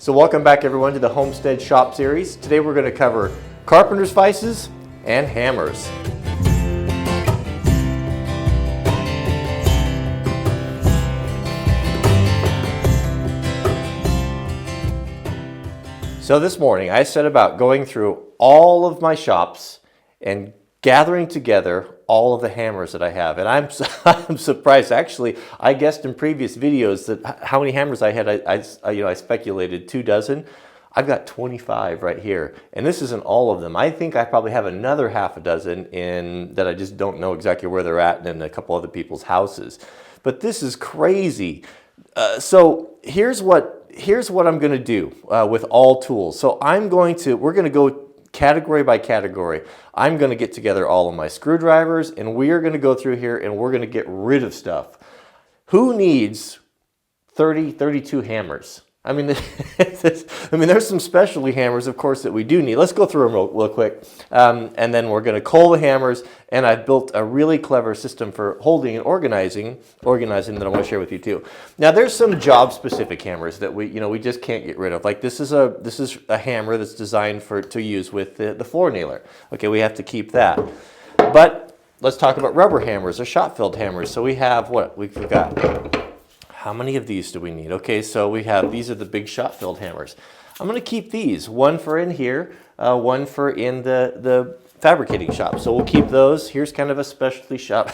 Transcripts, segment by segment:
So welcome back everyone to the Homestead Shop series. Today we're going to cover carpenter's vices and hammers. So this morning I set about going through all of my shops and gathering together all of the hammers that I have. And I'm surprised. Actually, I guessed in previous videos that how many hammers I had. I speculated 24. I've got 25 right here, and this isn't all of them. I think I probably have another half a dozen in that I just don't know exactly where they're at, and in a couple other people's houses. But this is crazy. So here's what I'm going to do with all tools. So we're going to go category by category. I'm going to get together all of my screwdrivers, and we are going to go through here and we're going to get rid of stuff. Who needs 32 hammers? I mean, there's some specialty hammers, of course, that we do need. Let's go through them real quick, and then we're going to cull the hammers. And I've built a really clever system for holding and organizing that I want to share with you too. Now, there's some job-specific hammers that we just can't get rid of. Like this is a hammer that's designed to use with the floor nailer. Okay, we have to keep that. But let's talk about rubber hammers or shot-filled hammers. So we have what we've got. How many of these do we need? Okay, so these are the big shot-filled hammers. I'm going to keep these, one for in here, one for in the fabricating shop. So we'll keep those. Here's kind of a specialty shop.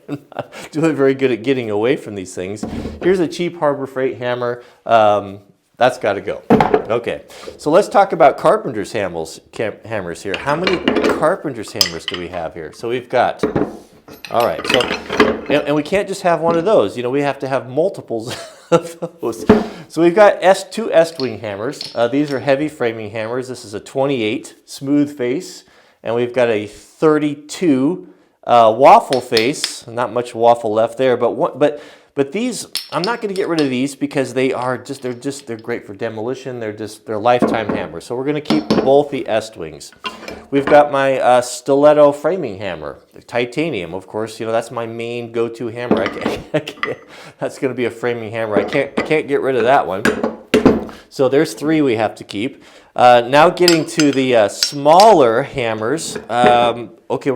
I'm not doing very good at getting away from these things. Here's a cheap Harbor Freight hammer. That's got to go. Okay, so let's talk about carpenter's hammers here. How many carpenter's hammers do we have here? So we've got, all right, so, and we can't just have one of those. We have to have multiples of those. So we've got two Estwing hammers. These are heavy framing hammers. This is a 28 smooth face, and we've got a 32 waffle face. Not much waffle left there, but these, I'm not going to get rid of these because they're great for demolition. They're lifetime hammers. So we're going to keep both the Estwings. We've got my Stiletto framing hammer, titanium, of course. That's my main go-to hammer. That's going to be a framing hammer. I can't get rid of that one. So there's three we have to keep. Now getting to the smaller hammers. Okay,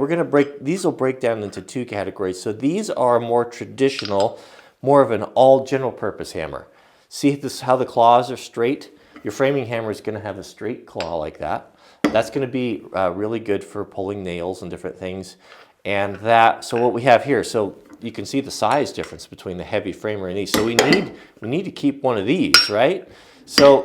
these will break down into two categories. So these are more traditional, more of an all general purpose hammer. See how the claws are straight? Your framing hammer is going to have a straight claw like that. That's going to be really good for pulling nails and different things. And so what we have here, so you can see the size difference between the heavy framer and these. So we need to keep one of these, right? So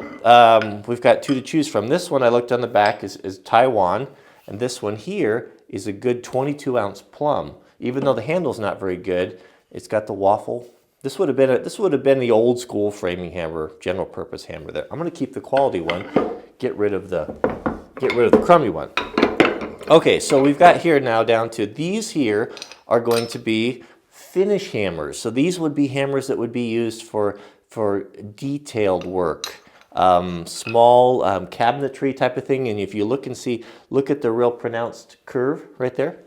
we've got two to choose from. This one I looked on the back is Taiwan, and this one here is a good 22-ounce plum. Even though the handle's not very good, it's got the waffle. This would have been the old school framing hammer, general purpose hammer there. I'm going to keep the quality one, get rid of the crummy one. Okay, so we've got here now down to these here are going to be finish hammers. So these would be hammers that would be used for detailed work, small cabinetry type of thing. And if you look at the real pronounced curve right there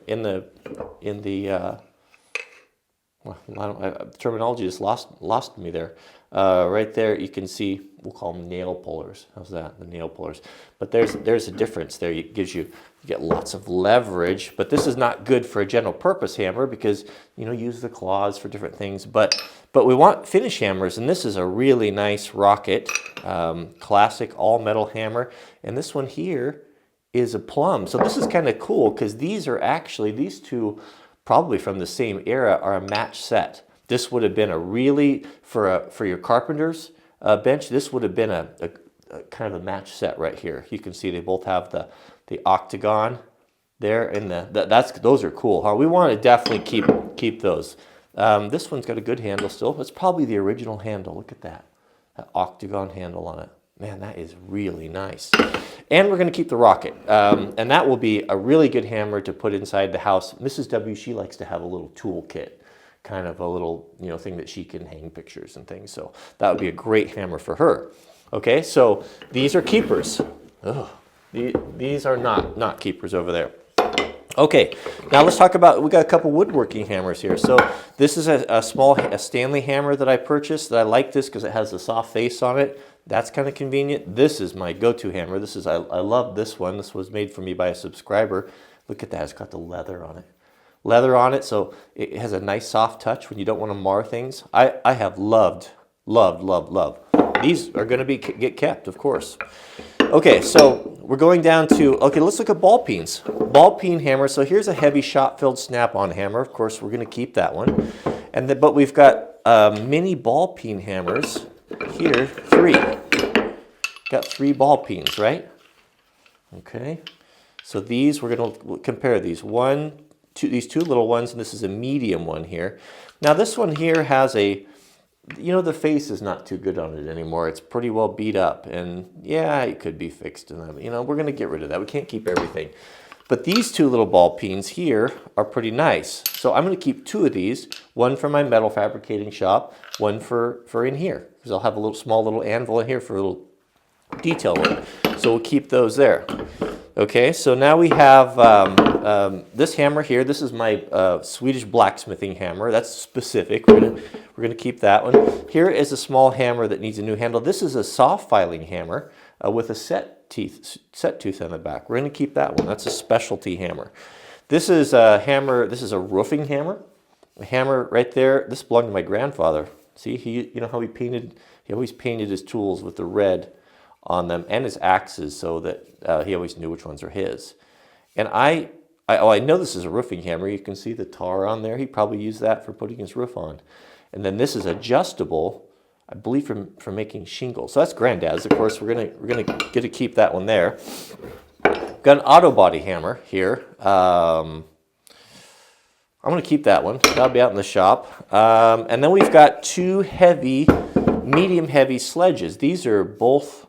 terminology just lost me there. Right there, you can see, we'll call them nail pullers. How's that? The nail pullers. But there's a difference there. You get lots of leverage, but this is not good for a general purpose hammer because, use the claws for different things. But we want finish hammers, and this is a really nice Rocket, classic all metal hammer. And this one here is a plum. So this is kind of cool because these two, probably from the same era, are a match set. This would have been for your carpenter's bench, this would have been a kind of a match set right here. You can see they both have the octagon there, and those are cool. Huh? We want to definitely keep those. This one's got a good handle still. It's probably the original handle. Look at that octagon handle on it. Man, that is really nice. And we're going to keep the Rocket. And that will be a really good hammer to put inside the house. Mrs. W, she likes to have a little tool kit, kind of a little thing that she can hang pictures and things. So that would be a great hammer for her. Okay, so these are keepers. Ugh, these are not keepers over there. Okay, now let's talk about, we got a couple woodworking hammers here. So this is a Stanley hammer that I purchased. I like this because it has a soft face on it. That's kind of convenient. This is my go-to hammer. This is, I love this one. This was made for me by a subscriber. Look at that, it's got the leather on it. Leather on it, so it has a nice soft touch when you don't want to mar things. I have loved. These are going to get kept, of course. Okay, so we're going down to, okay, let's look at ball peens. Ball peen hammer. So here's a heavy shot-filled snap-on hammer. Of course, we're going to keep that one. But we've got mini ball peen hammers here, 3. Got 3 ball peens, right? Okay. So these, we're going to compare these. These 2 little ones, and this is a medium one here. Now this one here has a, the face is not too good on it anymore. It's pretty well beat up, and yeah, it could be fixed. And we're going to get rid of that. We can't keep everything. But these 2 little ball peens here are pretty nice. So I'm going to keep 2 of these. One for my metal fabricating shop, one for in here, because I'll have a small little anvil in here for a little detail work. So we'll keep those there. Okay, so now we have this hammer here. This is my Swedish blacksmithing hammer. That's specific. We're gonna keep that one. Here is a small hammer that needs a new handle. This is a soft filing hammer with a set tooth on the back. We're gonna keep that one. That's a specialty hammer. This is a hammer. This is a roofing hammer. A hammer right there. This belonged to my grandfather. See, you know how he painted. He always painted his tools with the red on them, and his axes, so that he always knew which ones are his. And I know this is a roofing hammer. You can see the tar on there. He probably used that for putting his roof on. And then this is adjustable, I believe, for making shingles. So that's Granddad's. Of course, we're gonna get to keep that one there. Got an auto body hammer here. I'm gonna keep that one. That'll be out in the shop. And then we've got 2 medium heavy sledges. These are both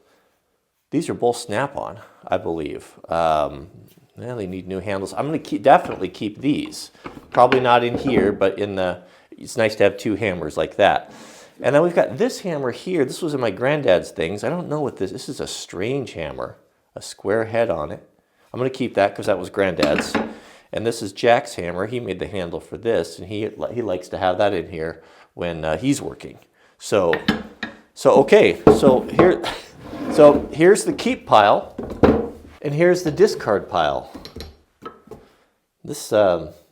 snap-on, I believe. They need new handles. I'm going to definitely keep these. Probably not in here, but it's nice to have 2 hammers like that. And then we've got this hammer here. This was in my granddad's things. I don't know what this is. A strange hammer, a square head on it. I'm going to keep that because that was Granddad's. And this is Jack's hammer. He made the handle for this, and he likes to have that in here when he's working. So okay. So here's the keep pile, and here's the discard pile. This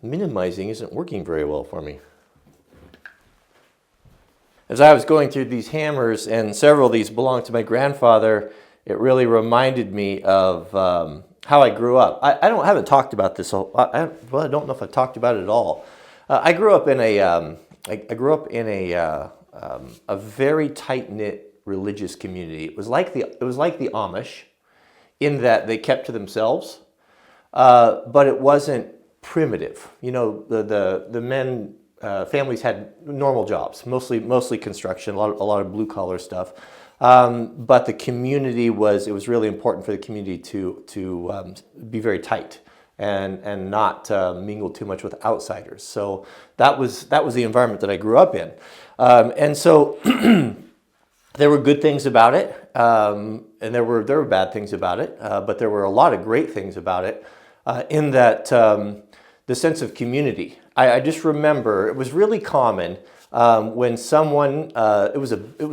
minimizing isn't working very well for me. As I was going through these hammers, and several of these belong to my grandfather, it really reminded me of how I grew up. I haven't talked about this. I don't know if I've talked about it at all. I grew up in a very tight-knit religious community. It was like the Amish, in that they kept to themselves, but it wasn't primitive. The men, families had normal jobs, mostly construction, a lot of blue collar stuff. But the community was really important for the community to be very tight and not mingle too much with outsiders. So that was the environment that I grew up in, and so. There were good things about it, and there were bad things about it, but there were a lot of great things about it, in that the sense of community. I just remember it was really common when someone, it was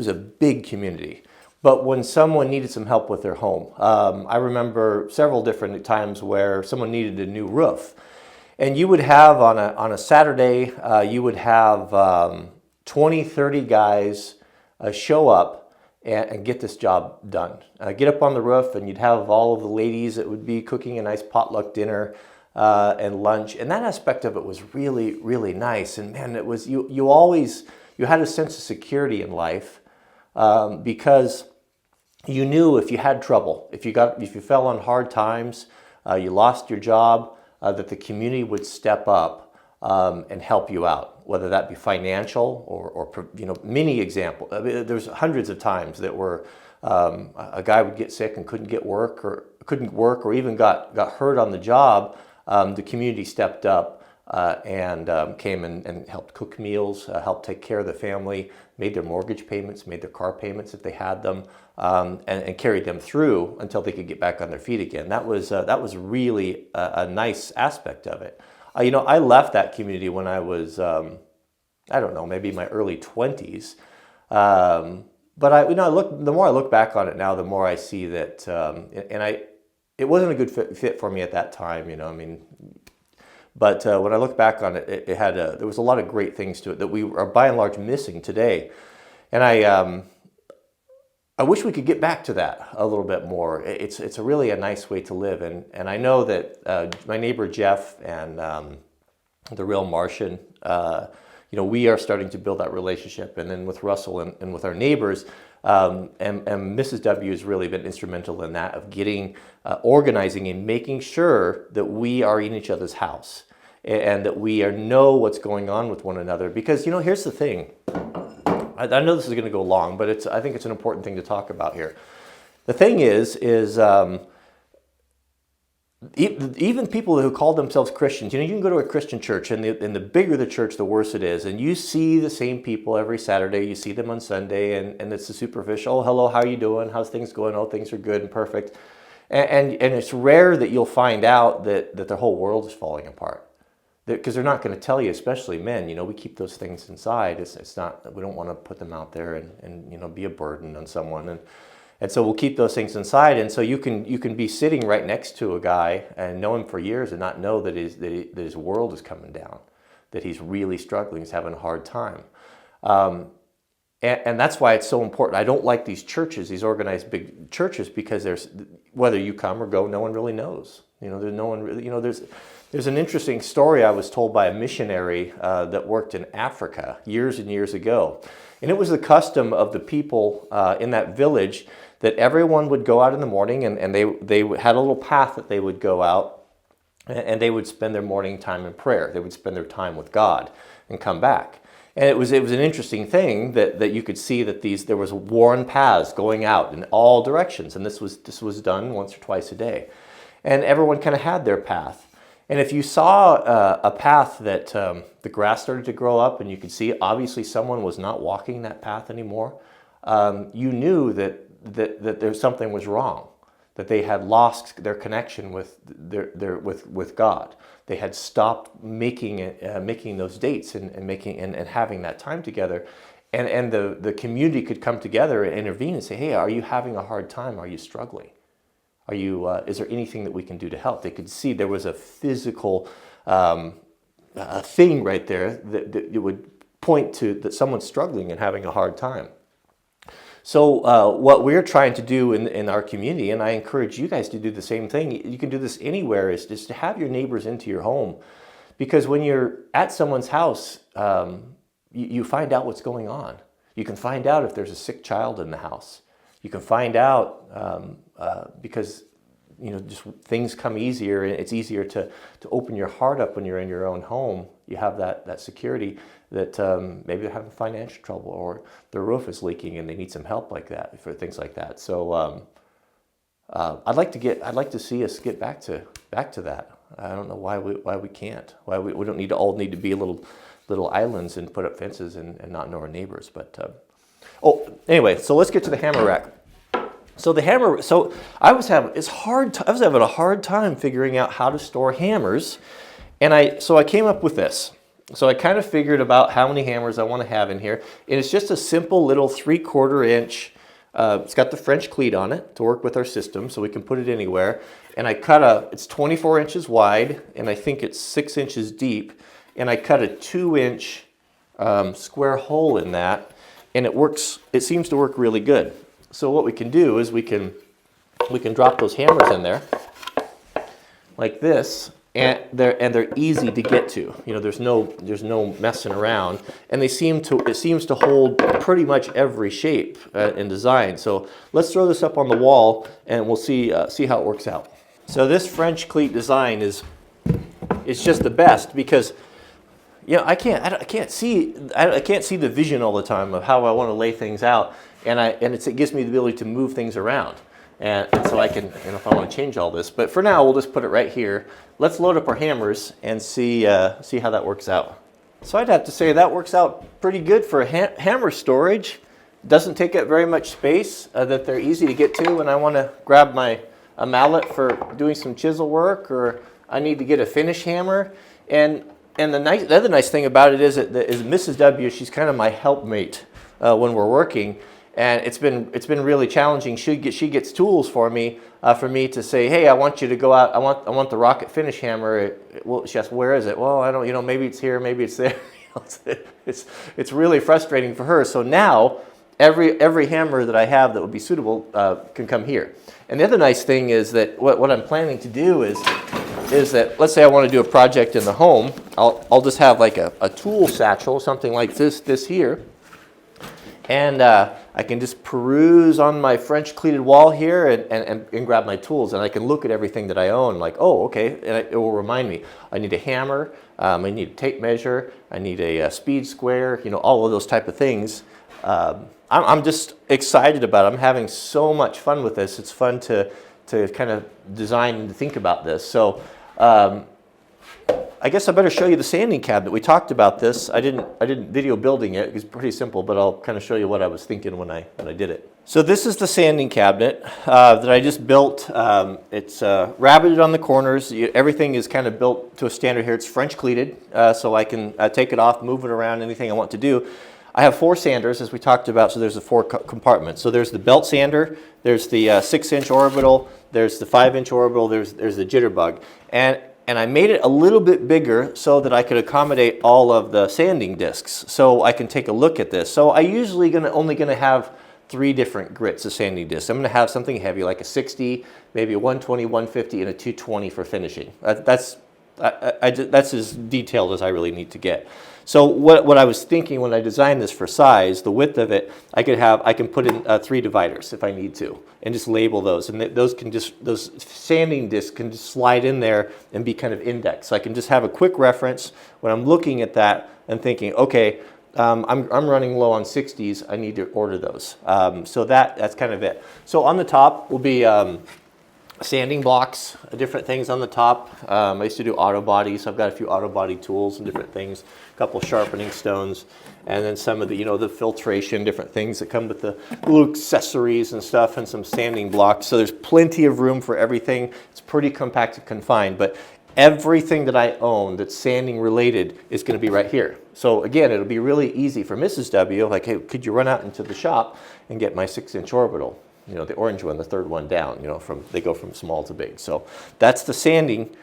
a big community, but when someone needed some help with their home. I remember several different times where someone needed a new roof, and you would have on a Saturday, you would have 20, 30 guys show up and get this job done. Get up on the roof, and you'd have all of the ladies that would be cooking a nice potluck dinner and lunch. And that aspect of it was really, really nice. And man, it was you had a sense of security in life, because you knew if you had trouble, if you fell on hard times, you lost your job, that the community would step up and help you out, whether that be financial or many examples. I mean, there's hundreds of times that were a guy would get sick and couldn't work or even got hurt on the job. The community stepped up and came and helped cook meals, helped take care of the family, made their mortgage payments, made their car payments if they had them, and carried them through until they could get back on their feet again. That was really a nice aspect of it. I left that community when I was, maybe my early 20s, but the more I look back on it now, the more I see that, it wasn't a good fit for me at that time, I mean, but when I look back on it, there was a lot of great things to it that we are by and large missing today, and I wish we could get back to that a little bit more. It's a really a nice way to live, and I know that my neighbor Jeff and the real Martian, we are starting to build that relationship, and then with Russell and with our neighbors, and Mrs. W has really been instrumental in that, of getting organizing and making sure that we are in each other's house and that we know what's going on with one another. Because here's the thing. I know this is going to go long, but I think it's an important thing to talk about here. The thing is even people who call themselves Christians, you can go to a Christian church, and the bigger the church, the worse it is. And you see the same people every Saturday. You see them on Sunday, and it's the superficial. Oh, hello, how are you doing? How's things going? Oh, things are good and perfect. And it's rare that you'll find out that the whole world is falling apart. Because they're not going to tell you, especially men. We keep those things inside. It's not. We don't want to put them out there and be a burden on someone. And so we'll keep those things inside. And so you can be sitting right next to a guy and know him for years and not know that his world is coming down, that he's really struggling, he's having a hard time. And that's why it's so important. I don't like these churches, these organized big churches, because whether you come or go, no one really knows. There's no one really. There's an interesting story I was told by a missionary that worked in Africa years and years ago. And it was the custom of the people in that village that everyone would go out in the morning, and they had a little path that they would go out, and they would spend their morning time in prayer. They would spend their time with God and come back. And it was an interesting thing that you could see that there was worn paths going out in all directions, and this was done once or twice a day. And everyone kind of had their path. And if you saw a path that the grass started to grow up, and you could see obviously someone was not walking that path anymore, you knew that there's something was wrong, that they had lost their connection with with God. They had stopped making those dates and having that time together, and the community could come together and intervene and say, hey, are you having a hard time? Are you struggling? Is there anything that we can do to help? They could see there was a physical thing right there that it would point to that someone's struggling and having a hard time. So what we're trying to do in our community, and I encourage you guys to do the same thing, you can do this anywhere, is just to have your neighbors into your home. Because when you're at someone's house, you find out what's going on. You can find out if there's a sick child in the house. You can find out because just things come easier, and it's easier to open your heart up when you're in your own home. You have that security that maybe they're having financial trouble, or their roof is leaking and they need some help like that, for things like that. So I'd like to see us get back to that. I don't know why we can't. Why we don't all need to be little islands and put up fences and not know our neighbors. But anyway, so let's get to the hammer rack. So I was having a hard time figuring out how to store hammers, and I came up with this. So I kind of figured about how many hammers I want to have in here, and it's just a simple little 3/4 inch. It's got the French cleat on it to work with our system, so we can put it anywhere. And it's 24 inches wide, and I think it's 6 inches deep, and I cut a 2-inch square hole in that, and it seems to work really good. So what we can do is we can drop those hammers in there like this, and they're easy to get to. There's no messing around, and it seems to hold pretty much every shape and design. So let's throw this up on the wall, and we'll see how it works out. So this French cleat design is just the best, because I can't see the vision all the time of how I want to lay things out. And it gives me the ability to move things around, and so I can, if I want to change all this. But for now, we'll just put it right here. Let's load up our hammers and see how that works out. So I'd have to say that works out pretty good for hammer storage. Doesn't take up very much space. That they're easy to get to when I want to grab a mallet for doing some chisel work, or I need to get a finish hammer. And the other nice thing about it is Mrs. W. She's kind of my helpmate when we're working. And it's been really challenging. She gets tools for me to say, hey, I want you to go out. I want the rocket finish hammer. Well, she asks, where is it? Well, I don't. Maybe it's here. Maybe it's there. It's really frustrating for her. So now every hammer that I have that would be suitable can come here. And the other nice thing is that what I'm planning to do is that, let's say I want to do a project in the home. I'll just have like a tool satchel, something like this here. And I can just peruse on my French cleated wall here and grab my tools, and I can look at everything that I own like, oh, okay, and it will remind me. I need a hammer, I need a tape measure, I need a speed square, all of those type of things. I'm just excited about it. I'm having so much fun with this. It's fun to kind of design and to think about this. So I guess I better show you the sanding cabinet. We talked about this. I didn't video building it. It's pretty simple, but I'll kind of show you what I was thinking when I did it. So this is the sanding cabinet that I just built. It's rabbited on the corners. Everything is kind of built to a standard here. It's French cleated, so I can take it off, move it around, anything I want to do. I have 4 sanders, as we talked about, so there's the 4 compartments. So there's the belt sander, there's the 6-inch orbital, there's the 5-inch orbital, there's the jitterbug. And I made it a little bit bigger so that I could accommodate all of the sanding discs, so I can take a look at this. So I usually only going to have 3 different grits of sanding discs. I'm going to have something heavy like a 60, maybe a 120, 150, and a 220 for finishing. That's as detailed as I really need to get. So what I was thinking when I designed this for size, the width of it, I can put in 3 dividers if I need to, and just label those. And those sanding discs can just slide in there and be kind of indexed. So I can just have a quick reference when I'm looking at that and thinking, okay, I'm running low on 60s. I need to order those. So that's kind of it. So on the top will be sanding blocks, different things on the top. I used to do auto body, so I've got a few auto body tools and different things, a couple sharpening stones, and then some of the, the filtration, different things that come with the little accessories and stuff, and some sanding blocks. So there's plenty of room for everything. It's pretty compact and confined, but everything that I own that's sanding related is going to be right here. So again, it'll be really easy for Mrs. W, like, hey, could you run out into the shop and get my 6-inch orbital? The orange one, the 3rd one down, they go from small to big. So that's the sanding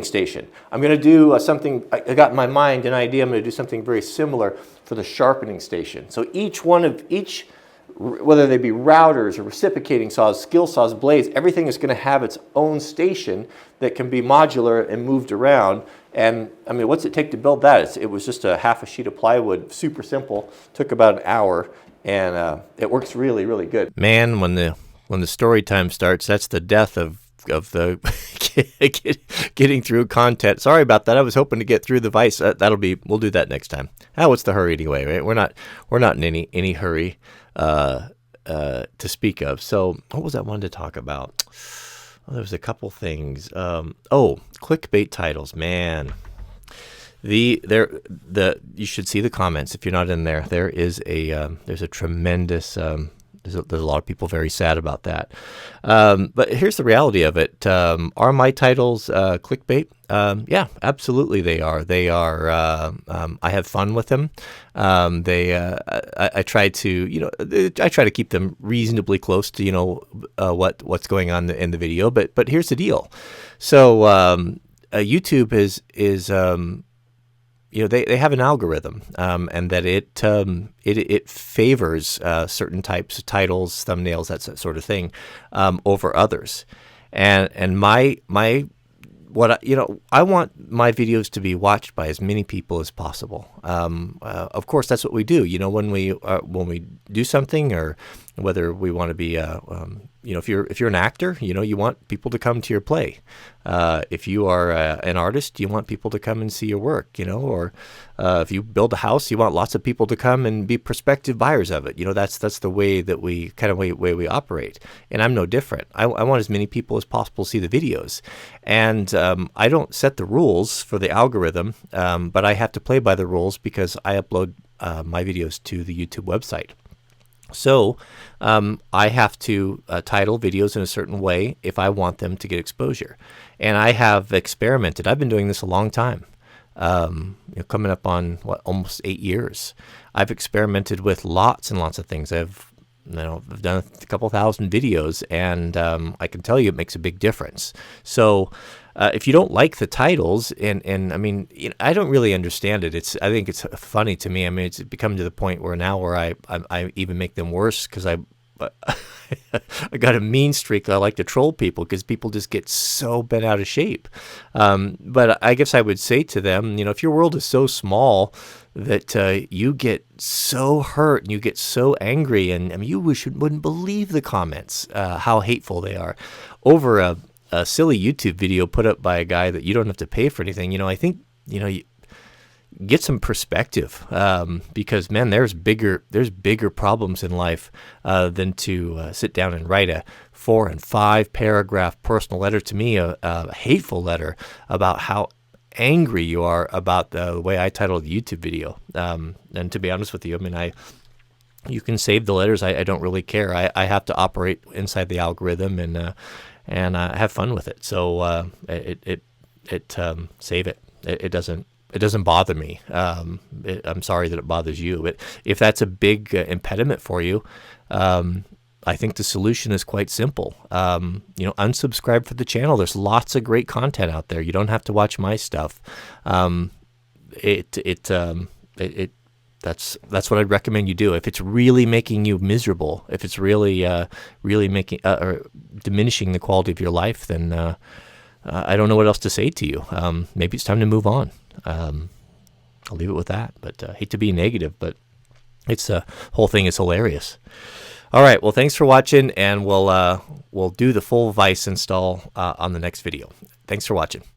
station. I'm going to do something, I got in my mind an idea, I'm going to do something very similar for the sharpening station. So each, whether they be routers or reciprocating saws, skill saws, blades, everything is going to have its own station that can be modular and moved around. And I mean, what's it take to build that? It was just a half a sheet of plywood, super simple, took about an hour. And it works really, really good. Man, when the story time starts, that's the death of the getting through content. Sorry about that. I was hoping to get through the vice. We'll do that next time. What's the hurry anyway? Right? We're not in any hurry to speak of. So what was I wanted to talk about? Well, there was a couple things. Clickbait titles, man. You should see the comments if you're not in there. There's a tremendous there's a lot of people very sad about that. But here's the reality of it. Are my titles clickbait? Yeah, absolutely they are. They are. I have fun with them. I try to keep them reasonably close to what's going on in the video. But here's the deal. So YouTube is they have an algorithm, and that it favors certain types of titles, thumbnails, that sort of thing, over others. And I want my videos to be watched by as many people as possible. Of course, that's what we do. When we do something, or whether we want to be, if you're an actor, you want people to come to your play. If you are an artist, you want people to come and see your work. Or if you build a house, you want lots of people to come and be prospective buyers of it. That's the way that we way we operate. And I'm no different. I want as many people as possible to see the videos. And I don't set the rules for the algorithm, but I have to play by the rules because I upload my videos to the YouTube website. So I have to title videos in a certain way if I want them to get exposure. And I have experimented. I've been doing this a long time, coming up on almost 8 years. I've experimented with lots and lots of things. I've I've done a couple thousand videos, and I can tell you it makes a big difference. So if you don't like the titles, and I mean, I don't really understand it. I think it's funny to me. I mean, it's become to the point where now where I even make them worse because I got a mean streak. I like to troll people because people just get so bent out of shape. But I guess I would say to them, if your world is so small that you get so hurt and you get so angry, and I mean, you wouldn't believe the comments, how hateful they are over a silly YouTube video put up by a guy that you don't have to pay for anything. I think, you get some perspective, because man, there's bigger problems in life than to sit down and write a 4 and 5 paragraph personal letter to me, a hateful letter about how angry you are about the way I titled the YouTube video. And to be honest with you, I mean, you can save the letters. I don't really care. I have to operate inside the algorithm and have fun with it. So save it. It doesn't bother me. I'm sorry that it bothers you, but if that's a big impediment for you, I think the solution is quite simple. Unsubscribe for the channel. There's lots of great content out there. You don't have to watch my stuff. That's what I'd recommend you do. If it's really making you miserable, if it's really making or diminishing the quality of your life, then I don't know what else to say to you. Maybe it's time to move on. I'll leave it with that. But hate to be negative, but it's whole thing is hilarious. All right. Well, thanks for watching, and we'll do the full Vice install on the next video. Thanks for watching.